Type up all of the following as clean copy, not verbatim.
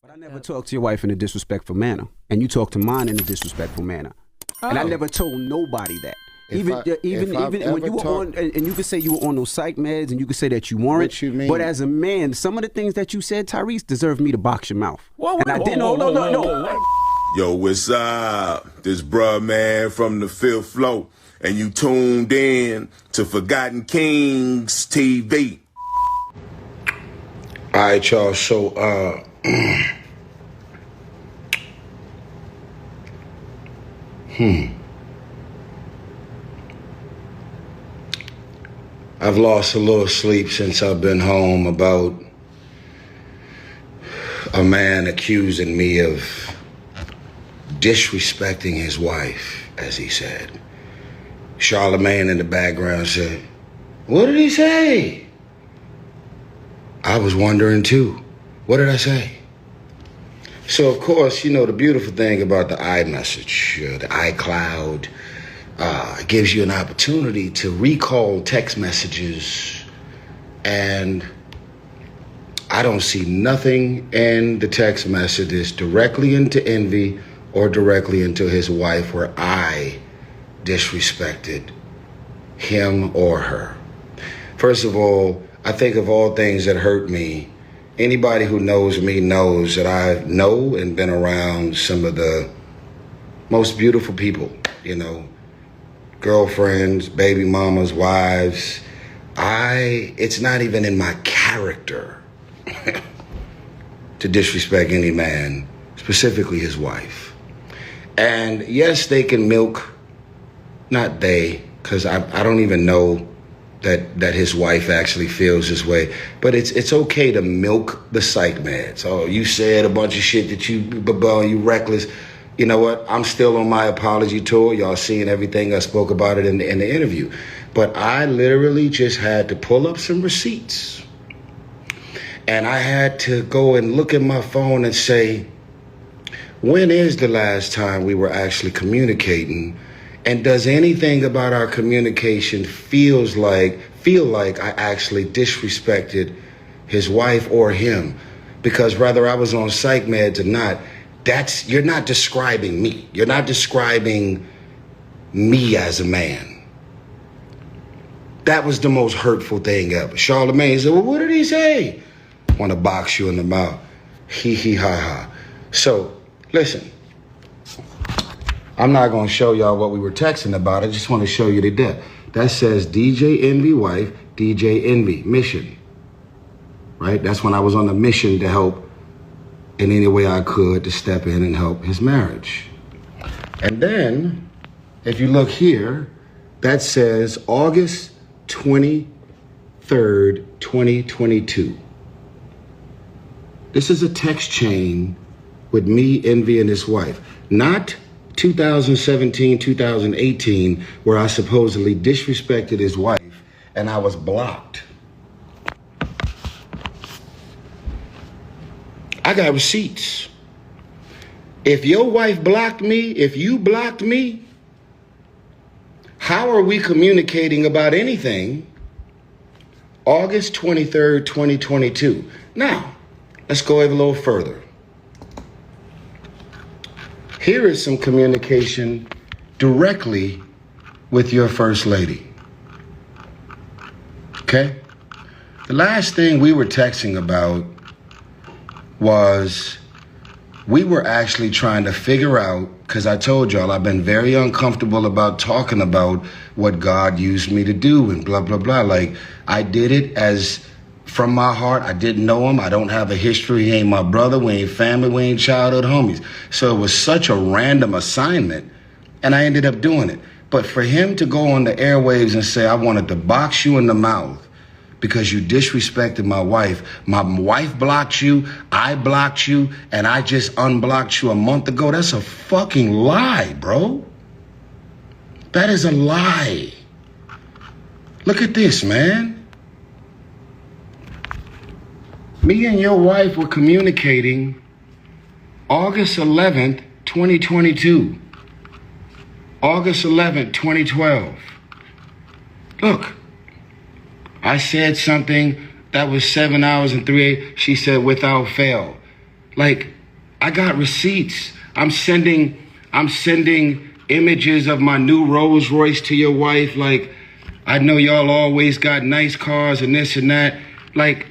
But I never talk to your wife in a disrespectful manner, and you talk to mine in a disrespectful manner. And I never told nobody that. Even when you were on, and you could say you were on those psych meds, and you could say that you weren't. What you mean? But as a man, some of the things that you said, Tyrese, deserve me to box your mouth. Whoa, and I didn't. No. Yo, what's up? This bruh man from the 5th floor, and you tuned in to Forgotten Kings TV. All right, y'all. So, I've lost a little sleep since I've been home about a man accusing me of disrespecting his wife, as he said. Charlemagne in the background said, "What did he say?" I was wondering too. What did I say? So, of course, you know, the beautiful thing about the iMessage, the iCloud, it gives you an opportunity to recall text messages, and I don't see nothing in the text messages directly into Envy or directly into his wife where I disrespected him or her. First of all, I think of all things that hurt me, anybody who knows me knows that I know and been around some of the most beautiful people, you know, girlfriends, baby mamas, wives. It's not even in my character to disrespect any man, specifically his wife. And yes, they can milk, not they, because I don't even know that his wife actually feels this way. But it's okay to milk the psych meds. Oh, you said a bunch of shit that you reckless. You know what? I'm still on my apology tour. Y'all seeing everything. I spoke about it in the interview. But I literally just had to pull up some receipts. And I had to go and look at my phone and say, when is the last time we were actually communicating? And does anything about our communication feel like I actually disrespected his wife or him? Because whether I was on psych meds or not, you're not describing me. You're not describing me as a man. That was the most hurtful thing ever. Charlemagne said, well, what did he say? Want to box you in the mouth. Hee ha ha. So, listen. I'm not going to show y'all what we were texting about. I just want to show you the debt. That says DJ Envy wife, DJ Envy, mission. Right? That's when I was on a mission to help in any way I could to step in and help his marriage. And then, if you look here, that says August 23rd, 2022. This is a text chain with me, Envy, and his wife. Not 2017, 2018, where I supposedly disrespected his wife and I was blocked. I got receipts. If your wife blocked me, if you blocked me, how are we communicating about anything August 23rd, 2022? Now, let's go a little further. Here is some communication directly with your first lady. Okay? The last thing we were texting about was we were actually trying to figure out, because I told y'all I've been very uncomfortable about talking about what God used me to do and blah, blah, blah. Like, I did it as from my heart. I didn't know him. I don't have a history. He ain't my brother. We ain't family. We ain't childhood homies. So it was such a random assignment, and I ended up doing it. But for him to go on the airwaves and say, I wanted to box you in the mouth because you disrespected my wife blocked you, I blocked you, and I just unblocked you a month ago, that's a fucking lie, bro. That is a lie. Look at this, man. Me and your wife were communicating August 11th, 2022. August 11th, 2012. Look, I said something that was 7 hours and 3 8. She said, without fail. Like, I got receipts. I'm sending images of my new Rolls Royce to your wife. Like, I know y'all always got nice cars and this and that. Like,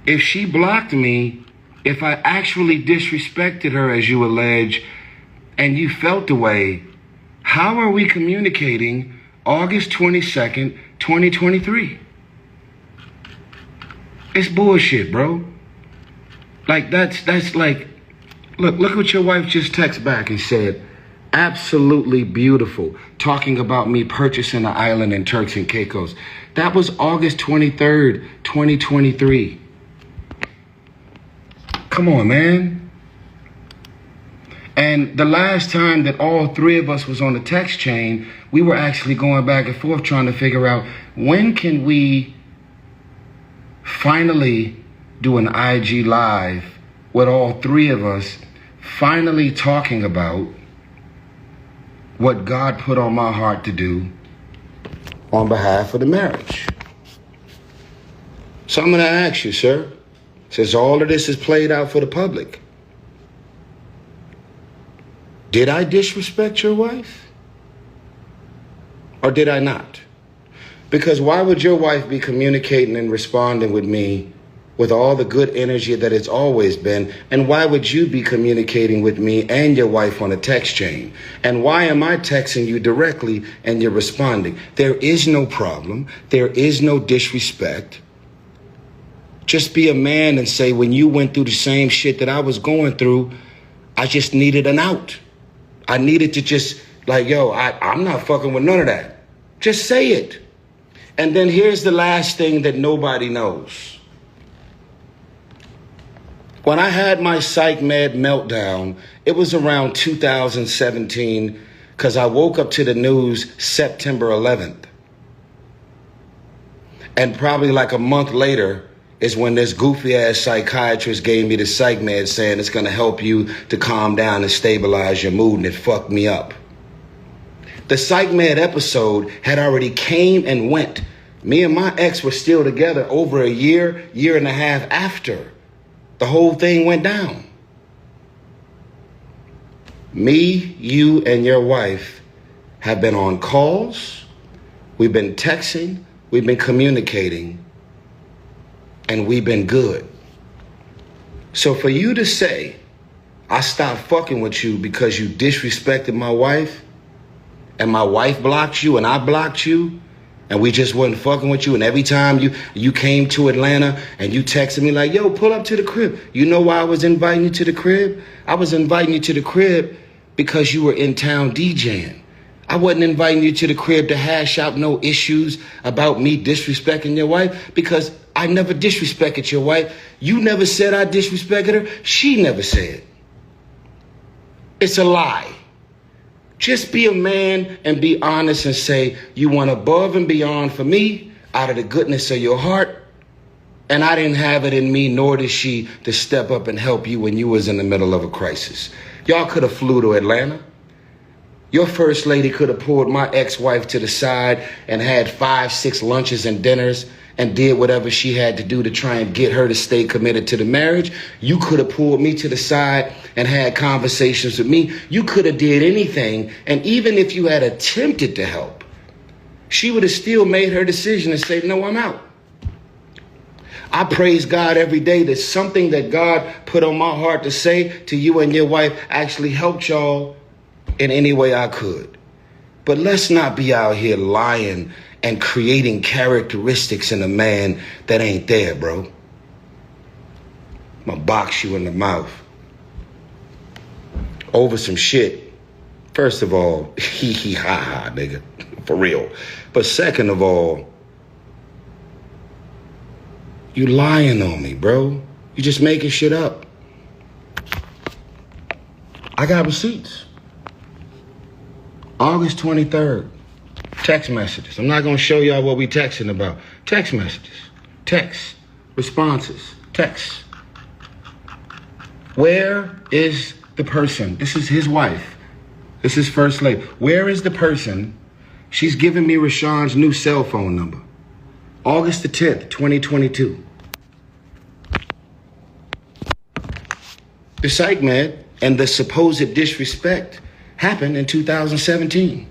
if she blocked me, if I actually disrespected her, as you allege, and you felt the way, how are we communicating August 22nd, 2023? It's bullshit, bro. Like, that's like, look what your wife just texted back and said. Absolutely beautiful. Talking about me purchasing an island in Turks and Caicos. That was August 23rd, 2023. Come on, man. And the last time that all three of us was on the text chain, we were actually going back and forth trying to figure out, when can we finally do an IG live with all three of us finally talking about what God put on my heart to do on behalf of the marriage. So I'm going to ask you, sir, since all of this is played out for the public, did I disrespect your wife? Or did I not? Because why would your wife be communicating and responding with me with all the good energy that it's always been? And why would you be communicating with me and your wife on a text chain? And why am I texting you directly and you're responding? There is no problem. There is no disrespect. Just be a man and say, when you went through the same shit that I was going through, I just needed an out. I needed to just, like, yo, I'm not fucking with none of that. Just say it. And then here's the last thing that nobody knows. When I had my psych med meltdown, it was around 2017, because I woke up to the news September 11th. And probably like a month later is when this goofy ass psychiatrist gave me the psych med saying it's going to help you to calm down and stabilize your mood, and it fucked me up. The psych med episode had already came and went. Me and my ex were still together over a year and a half after the whole thing went down. Me, you, and your wife have been on calls. We've been texting. We've been communicating. And we've been good. So for you to say, I stopped fucking with you because you disrespected my wife, and my wife blocked you and I blocked you, and we just wasn't fucking with you, and every time you came to Atlanta and you texted me like, yo, pull up to the crib. You know why I was inviting you to the crib? I was inviting you to the crib because you were in town DJing. I wasn't inviting you to the crib to hash out no issues about me disrespecting your wife, because I never disrespected your wife. You never said I disrespected her. She never said. It's a lie. Just be a man and be honest and say you went above and beyond for me out of the goodness of your heart. And I didn't have it in me, nor did she, to step up and help you when you was in the middle of a crisis. Y'all could have flew to Atlanta. Your first lady could have pulled my ex-wife to the side and had 5-6 lunches and dinners and did whatever she had to do to try and get her to stay committed to the marriage. You could have pulled me to the side and had conversations with me. You could have did anything. And even if you had attempted to help, she would have still made her decision and said, no, I'm out. I praise God every day that something that God put on my heart to say to you and your wife actually helped y'all in any way I could. But let's not be out here lying and creating characteristics in a man that ain't there, bro. I'm gonna box you in the mouth over some shit. First of all, hee hee ha ha, nigga, for real. But second of all, you lying on me, bro. You just making shit up. I got receipts. August 23rd. Text messages. I'm not going to show y'all what we texting about. Text messages. Text. Responses. Text. Where is the person? This is his wife. This is First Lady. Where is the person? She's giving me Rashawn's new cell phone number. August the 10th, 2022. The psych med and the supposed disrespect happened in 2017.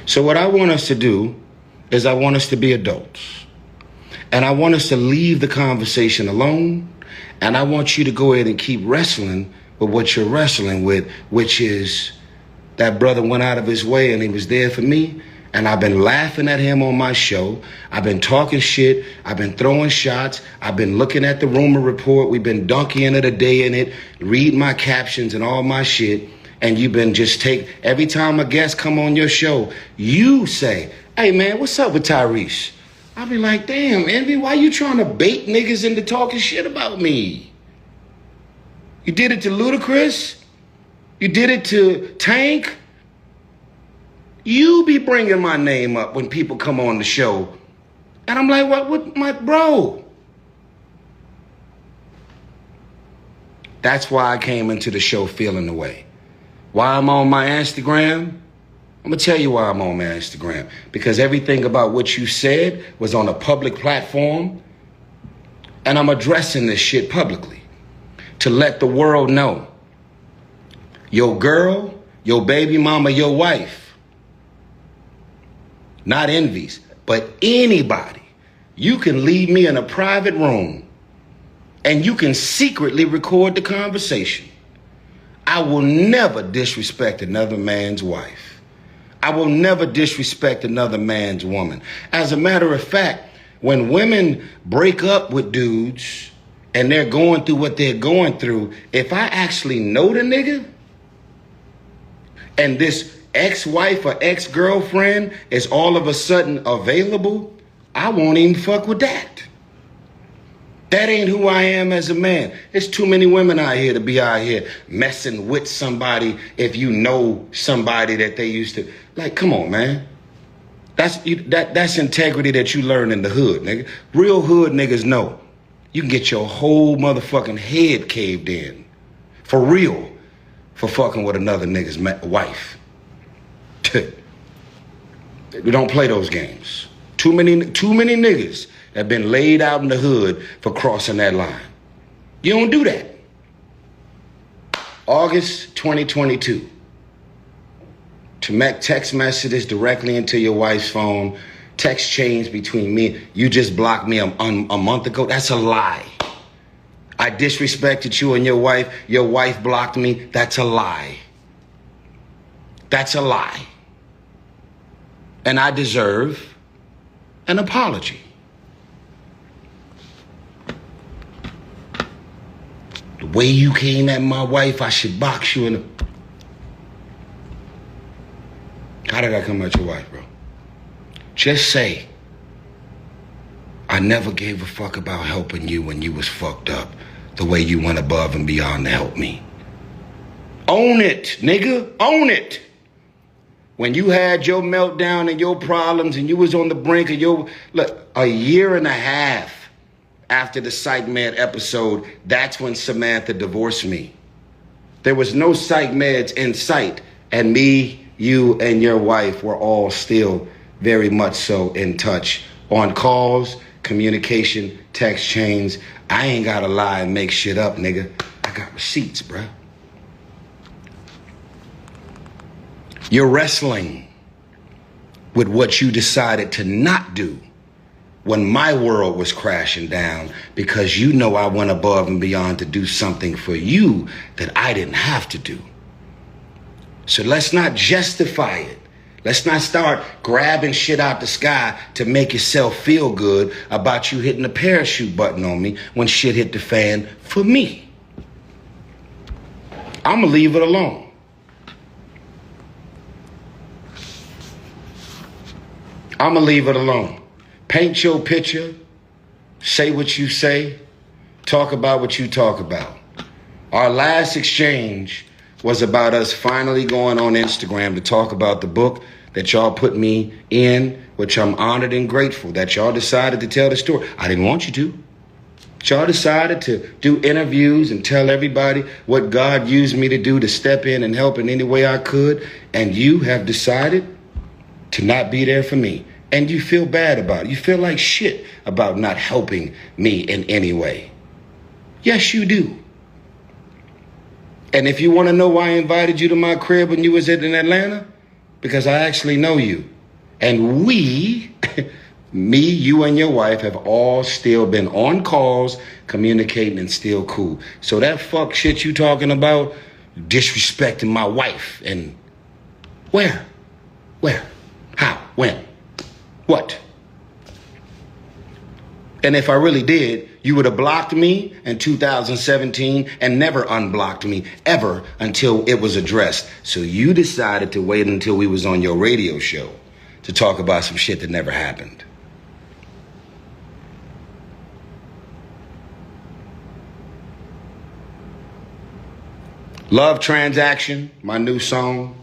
So what I want us to do is I want us to be adults. And I want us to leave the conversation alone. And I want you to go ahead and keep wrestling with what you're wrestling with, which is that brother went out of his way and he was there for me. And I've been laughing at him on my show. I've been talking shit. I've been throwing shots. I've been looking at the rumor report. We've been dunking it a day in it, reading my captions and all my shit. And you've been just every time a guest come on your show, you say, hey man, what's up with Tyrese? I'll be like, damn, Envy, why you trying to bait niggas into talking shit about me? You did it to Ludacris? You did it to Tank? You be bringing my name up when people come on the show. And I'm like, what my bro? That's why I came into the show feeling the way. Why I'm on my Instagram? I'm gonna tell you why I'm on my Instagram. Because everything about what you said was on a public platform. And I'm addressing this shit publicly to let the world know. Your girl, your baby mama, your wife, not Envy's, but anybody, you can leave me in a private room and you can secretly record the conversation. I will never disrespect another man's wife. I will never disrespect another man's woman. As a matter of fact, when women break up with dudes and they're going through what they're going through, if I actually know the nigga and this ex-wife or ex-girlfriend is all of a sudden available, I won't even fuck with that. That ain't who I am as a man. There's too many women out here to be out here messing with somebody if you know somebody that they used to. Like, come on, man. That's integrity that you learn in the hood, nigga. Real hood niggas know. You can get your whole motherfucking head caved in. For real. For fucking with another nigga's wife. We don't play those games. Too many niggas have been laid out in the hood for crossing that line. You don't do that. August 2022. To make text messages directly into your wife's phone, text chains between me. You just blocked me a month ago. That's a lie. I disrespected you and your wife. Your wife blocked me. That's a lie. That's a lie. And I deserve an apology. The way you came at my wife, I should box you in the... How did I come at your wife, bro? Just say, I never gave a fuck about helping you when you was fucked up the way you went above and beyond to help me. Own it, nigga. Own it. When you had your meltdown and your problems and you was on the brink of your... Look, a year and a half after the Psych Med episode, that's when Samantha divorced me. There was no Psych Meds in sight. And me, you, and your wife were all still very much so in touch. On calls, communication, text chains. I ain't gotta lie and make shit up, nigga. I got receipts, bruh. You're wrestling with what you decided to not do when my world was crashing down because you know I went above and beyond to do something for you that I didn't have to do. So let's not justify it. Let's not start grabbing shit out the sky to make yourself feel good about you hitting the parachute button on me when shit hit the fan for me. I'm gonna leave it alone. I'm gonna leave it alone. Paint your picture, say what you say, talk about what you talk about. Our last exchange was about us finally going on Instagram to talk about the book that y'all put me in, which I'm honored and grateful that y'all decided to tell the story. I didn't want you to. Y'all decided to do interviews and tell everybody what God used me to do to step in and help in any way I could. And you have decided to not be there for me. And you feel bad about it. You feel like shit about not helping me in any way. Yes, you do. And if you want to know why I invited you to my crib when you was in Atlanta, because I actually know you. And we, me, you, and your wife have all still been on calls, communicating, and still cool. So that fuck shit you talking about, disrespecting my wife, and where? Where? How? When? What? And if I really did, you would have blocked me in 2017 and never unblocked me ever until it was addressed. So you decided to wait until we was on your radio show to talk about some shit that never happened. Love Transaction, my new song,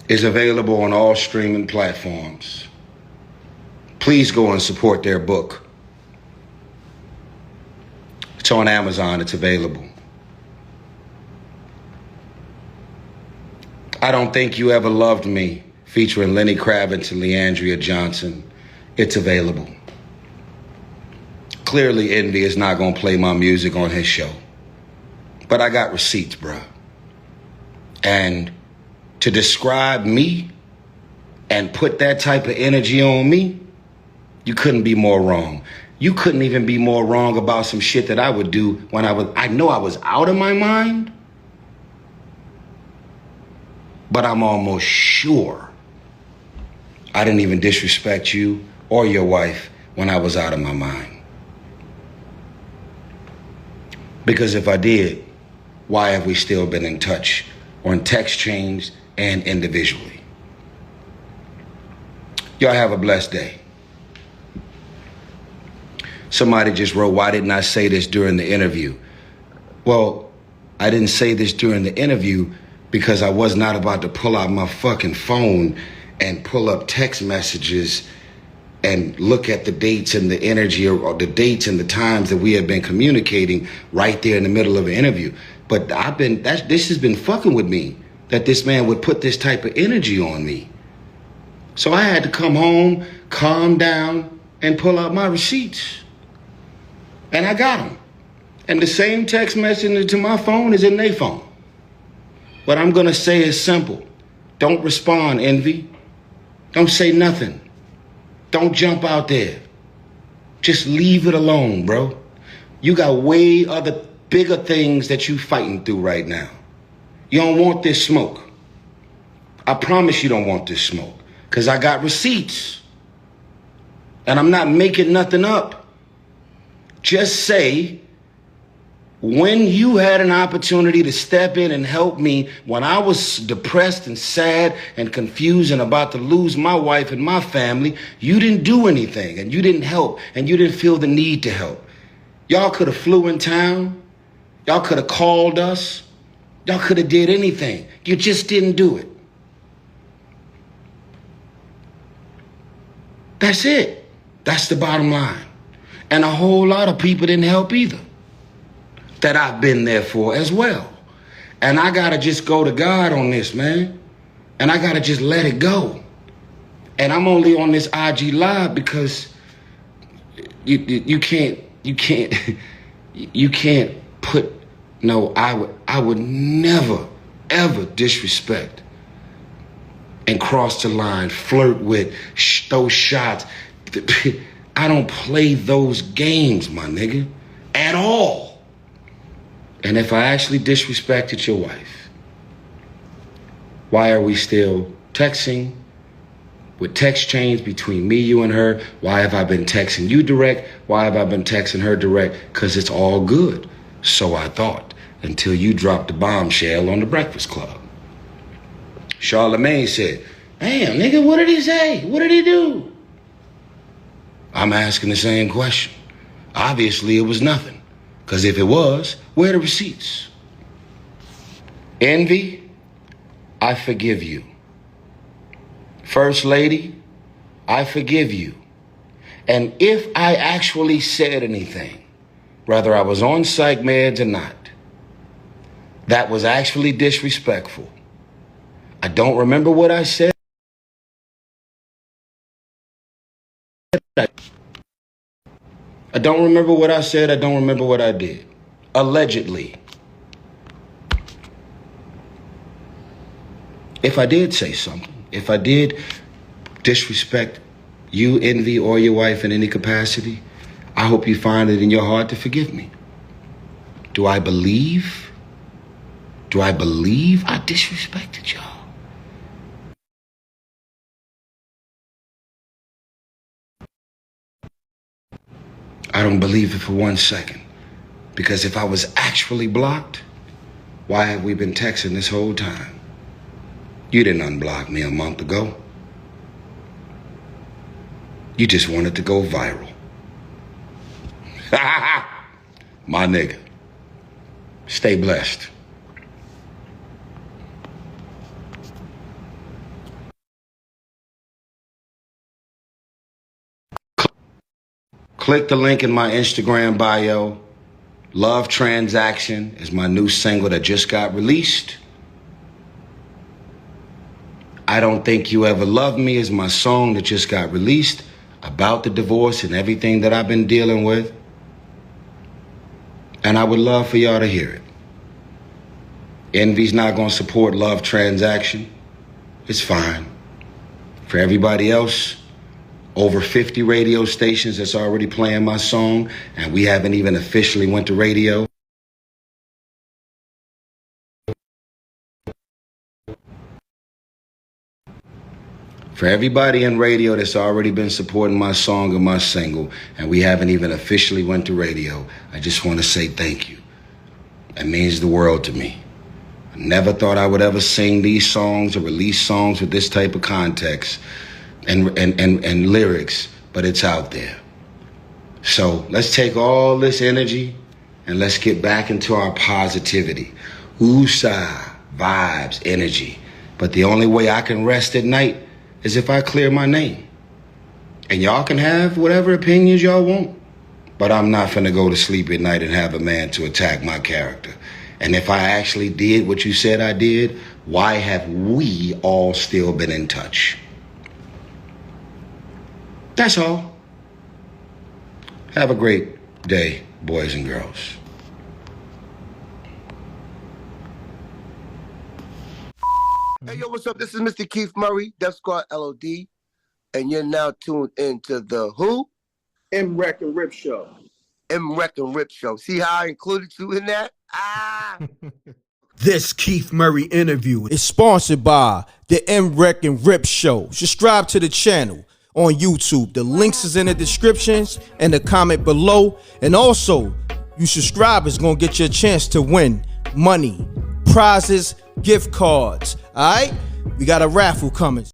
is available on all streaming platforms. Please go and support their book. It's on Amazon, it's available. I Don't Think You Ever Loved Me, featuring Lenny Kravitz and Leandria Johnson. It's available. Clearly, Envy is not going to play my music on his show. But I got receipts, bruh. And to describe me and put that type of energy on me, you couldn't be more wrong. You couldn't even be more wrong about some shit that I would do when I know I was out of my mind, but I'm almost sure I didn't even disrespect you or your wife when I was out of my mind. Because if I did, why have we still been in touch on text chains and individually? Y'all have a blessed day. Somebody just wrote, why didn't I say this during the interview? Well, I didn't say this during the interview because I was not about to pull out my fucking phone and pull up text messages and look at the dates and the energy or the dates and the times that we have been communicating right there in the middle of an interview. But this has been fucking with me, that this man would put this type of energy on me. So I had to come home, calm down, and pull out my receipts. And I got them. And the same text message to my phone is in their phone. What I'm going to say is simple. Don't respond, Envy. Don't say nothing. Don't jump out there. Just leave it alone, bro. You got way other bigger things that you fighting through right now. You don't want this smoke. I promise you don't want this smoke. Because I got receipts. And I'm not making nothing up. Just say, when you had an opportunity to step in and help me when I was depressed and sad and confused and about to lose my wife and my family, you didn't do anything and you didn't help and you didn't feel the need to help. Y'all could have flew in town. Y'all could have called us. Y'all could have did anything. You just didn't do it. That's it. That's the bottom line. And a whole lot of people didn't help either, that I've been there for as well. And I got to just go to God on this, man. And I got to just let it go. And I'm only on this IG Live because you can't put, no, I would never, ever disrespect and cross the line, flirt with, throw shots. I don't play those games, my nigga, at all. And if I actually disrespected your wife, why are we still texting with text chains between me, you, and her? Why have I been texting you direct? Why have I been texting her direct? Because it's all good. So I thought, until you dropped the bombshell on the Breakfast Club. Charlamagne said, damn, nigga, what did he say? What did he do? I'm asking the same question. Obviously, it was nothing. Because if it was, where are the receipts? Envy, I forgive you. First Lady, I forgive you. And if I actually said anything, whether I was on psych meds or not, that was actually disrespectful. I don't remember what I said. I don't remember what I said. I don't remember what I did. Allegedly. If I did say something, if I did disrespect you, Envy, or your wife in any capacity, I hope you find it in your heart to forgive me. Do I believe I disrespected y'all? I don't believe it for 1 second. Because if I was actually blocked, why have we been texting this whole time? You didn't unblock me a month ago. You just wanted to go viral. My nigga. Stay blessed. Click the link in my Instagram bio. Love Transaction is my new single that just got released. I Don't Think You Ever Loved Me is my song that just got released about the divorce and everything that I've been dealing with. And I would love for y'all to hear it. Envy's not going to support Love Transaction. It's fine. For everybody else, over 50 radio stations that's already playing my song, and we haven't even officially went to radio. For everybody in radio that's already been supporting my song or my single, and we haven't even officially went to radio, I just want to say thank you. It means the world to me. I never thought I would ever sing these songs or release songs with this type of context and lyrics, but it's out there. So let's take all this energy and let's get back into our positivity. Woosah, vibes, energy. But the only way I can rest at night is if I clear my name. And y'all can have whatever opinions y'all want, but I'm not finna go to sleep at night and have a man to attack my character. And if I actually did what you said I did, why have we all still been in touch? That's all. Have a great day, boys and girls. Hey, yo, what's up? This is Mr. Keith Murray, Def Squad LOD, and you're now tuned into the who? M-Rec and Rip Show. M-Rec and Rip Show. See how I included you in that? This Keith Murray interview is sponsored by the M-Rec and Rip Show. Subscribe to the channel on YouTube. The links is in the descriptions and the comment below. And also, you subscribe is going to get you a chance to win money, prizes, gift cards. All right? We got a raffle coming.